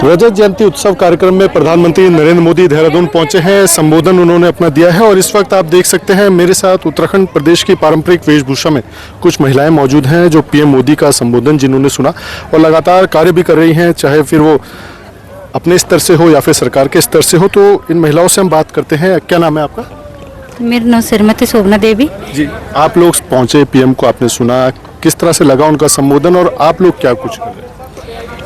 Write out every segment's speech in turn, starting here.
रजत जयंती उत्सव कार्यक्रम में प्रधानमंत्री नरेंद्र मोदी देहरादून पहुंचे हैं। संबोधन उन्होंने अपना दिया है और इस वक्त आप देख सकते हैं मेरे साथ उत्तराखंड प्रदेश की पारंपरिक वेशभूषा में कुछ महिलाएं मौजूद हैं जो पीएम मोदी का संबोधन जिन्होंने सुना और लगातार कार्य भी कर रही हैं, चाहे फिर वो अपने स्तर से हो या फिर सरकार के स्तर से हो। तो इन महिलाओं से हम बात करते हैं। क्या नाम है आपका? मेरा नाम श्रीमती शोभना देवी जी। आप लोग पहुंचे, पीएम को आपने सुना, किस तरह से लगा उनका संबोधन और आप लोग क्या कुछ कर रहे हैं?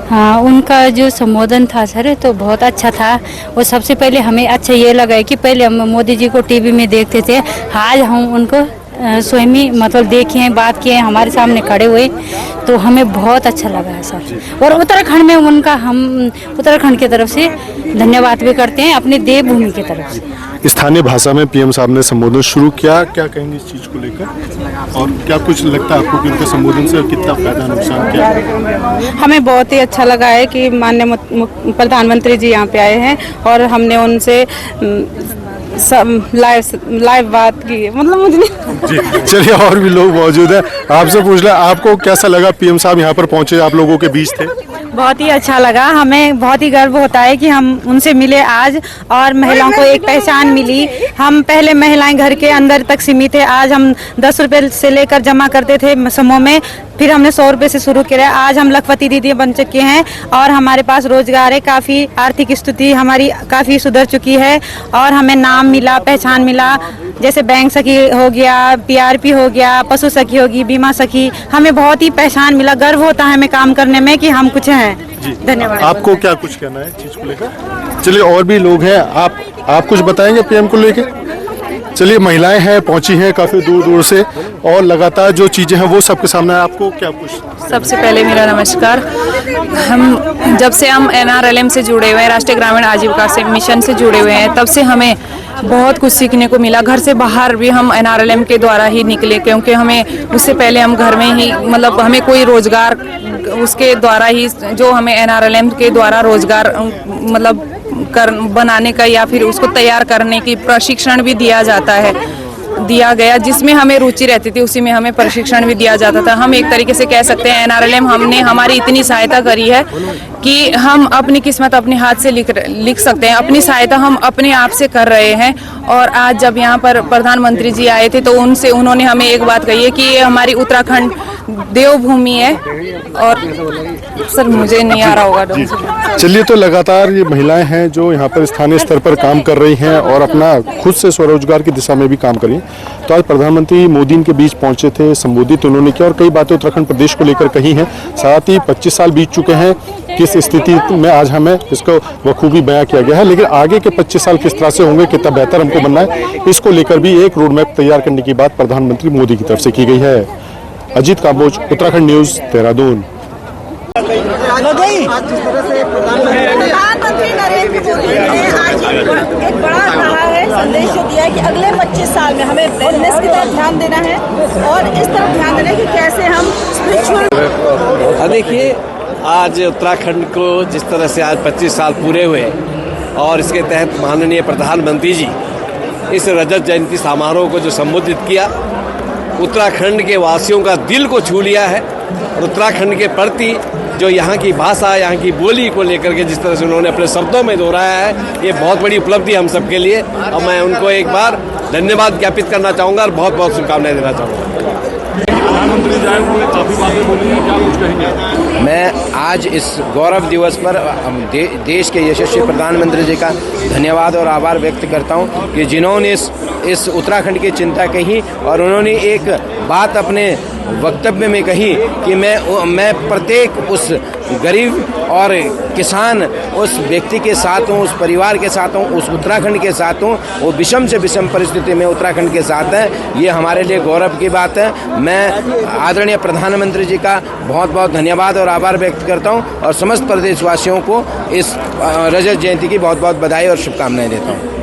हाँ, उनका जो संबोधन था सर तो बहुत अच्छा था। और सबसे पहले हमें अच्छा ये लगा है कि पहले हम मोदी जी को टीवी में देखते थे, आज हम उनको स्वयं ही मतलब देखे हैं, बात किए हैं, हमारे सामने खड़े हुए, तो हमें बहुत अच्छा लगा है सर। और उत्तराखंड में उनका हम उत्तराखंड की तरफ से धन्यवाद भी करते हैं, अपनी देवभूमि की तरफ से। स्थानीय भाषा में पीएम साहब ने संबोधन शुरू किया, क्या कहेंगे इस चीज को लेकर और क्या कुछ लगता है आपको कि उनके संबोधन से कितना फायदा नुकसान क्या है? हमें बहुत ही अच्छा लगा है कि माननीय प्रधानमंत्री जी यहाँ पे आए हैं और हमने उनसे लाइव बात की, मतलब मुझे जी। चलिए, और भी लोग मौजूद हैं, आपसे पूछ लें आपको कैसा लगा पीएम साहब यहाँ पर पहुंचे, आप लोगों के बीच थे? बहुत ही अच्छा लगा। हमें बहुत ही गर्व होता है कि हम उनसे मिले आज और महिलाओं को एक पहचान मिली। हम पहले महिलाएं घर के अंदर तक सीमित थे, आज हम 10 रुपए से लेकर जमा करते थे समूह में, फिर हमने 100 रुपए से शुरू किया। आज हम लखपति दीदी बन चुके हैं और हमारे पास रोजगार है, काफ़ी आर्थिक स्थिति हमारी काफ़ी सुधर चुकी है और हमें नाम मिला, पहचान मिला, जैसे बैंक सखी हो गया, पीआरपी हो गया, पशु सखी होगी, बीमा सखी, हमें बहुत ही पहचान मिला। गर्व होता है हमें काम करने में कि हम कुछ हैं। धन्यवाद। आपको क्या कुछ कहना है चीज को लेकर? चलिए, और भी लोग हैं, आप कुछ बताएंगे पीएम को लेकर? चलिए, महिलाएं हैं, पहुंची हैं काफी दूर दूर से और लगातार जो चीजें हैं वो सबके सामने है। आपको क्या कुछ? सबसे पहले मेरा नमस्कार। हम जब से हम NRLM से जुड़े हुए हैं, राष्ट्रीय ग्रामीण आजीविका से मिशन से जुड़े हुए हैं, तब से हमें बहुत कुछ सीखने को मिला। घर से बाहर भी हम NRLM के द्वारा ही निकले, क्योंकि हमें उससे पहले हम घर में ही मतलब हमें कोई रोजगार उसके द्वारा ही जो हमें NRLM के द्वारा रोजगार मतलब बनाने का या फिर उसको तैयार करने की प्रशिक्षण भी दिया गया, जिसमें हमें रुचि रहती थी उसी में हमें प्रशिक्षण भी दिया जाता था। हम एक तरीके से कह सकते हैं NRLM हमने हमारी इतनी सहायता करी है कि हम अपनी किस्मत अपने हाथ से लिख सकते हैं। अपनी सहायता हम अपने आप से कर रहे हैं। और आज जब यहाँ पर प्रधानमंत्री जी आए थे तो उन्होंने हमें एक बात कही है कि ये हमारी उत्तराखंड देवभूमि है। और सर मुझे नहीं आ रहा होगा। चलिए, तो लगातार ये महिलाएं हैं जो यहाँ पर स्थानीय स्तर पर काम कर रही हैं और अपना खुद से स्वरोजगार की दिशा में भी काम कर रही हैं। तो आज प्रधानमंत्री मोदी इनके बीच पहुंचे थे, संबोधित उन्होंने किया और कई बातें उत्तराखंड प्रदेश को लेकर कही हैं। साथ ही 25 साल बीत चुके हैं, किस स्थिति में आज हमें इसको बखूबी बयां किया गया है, लेकिन आगे के 25 साल किस तरह से होंगे, कितना बेहतर हमको बनना है, इसको लेकर भी एक रोड मैप तैयार करने की बात प्रधानमंत्री मोदी की तरफ से की गई है। अजीत कांबोज, उत्तराखंड न्यूज, देहरादून। प्रधानमंत्री नरेंद्र मोदी ने आज एक बड़ा कहा है, संदेश जो दिया है कि अगले 25 साल में हमें वेलनेस की तरफ ध्यान देना है और इस तरफ ध्यान देना है कि कैसे हम स्पिरिचुअल। देखिए, आज उत्तराखंड को जिस तरह से आज 25 साल पूरे हुए और इसके तहत माननीय प्रधानमंत्री जी इस रजत जयंती समारोह को जो संबोधित किया, उत्तराखंड के वासियों का दिल को छू लिया है। और उत्तराखंड के प्रति जो यहाँ की भाषा, यहाँ की बोली को लेकर के जिस तरह से उन्होंने अपने शब्दों में दोहराया है, ये बहुत बड़ी उपलब्धि हम सबके लिए। और मैं उनको एक बार धन्यवाद ज्ञापित करना चाहूँगा और बहुत बहुत शुभकामनाएं देना चाहूँगा। प्रधानमंत्री जाए, उन्होंने काफी बातें बोली हैं, क्या कुछ कहेंगे? मैं आज इस गौरव दिवस पर देश के यशस्वी प्रधानमंत्री जी का धन्यवाद और आभार व्यक्त करता हूं कि जिन्होंने इस उत्तराखंड की चिंता कही और उन्होंने एक बात अपने वक्तव्य में कही कि मैं प्रत्येक उस गरीब और किसान, उस व्यक्ति के साथ हूँ, उस परिवार के साथ हूँ, उस उत्तराखंड के साथ हूँ। वो विषम से विषम परिस्थिति में उत्तराखंड के साथ है। ये हमारे लिए गौरव की बात है। मैं आदरणीय प्रधानमंत्री जी का बहुत बहुत धन्यवाद और आभार व्यक्त करता हूँ और समस्त प्रदेशवासियों को इस रजत जयंती की बहुत बहुत बधाई और शुभकामनाएं देता हूँ।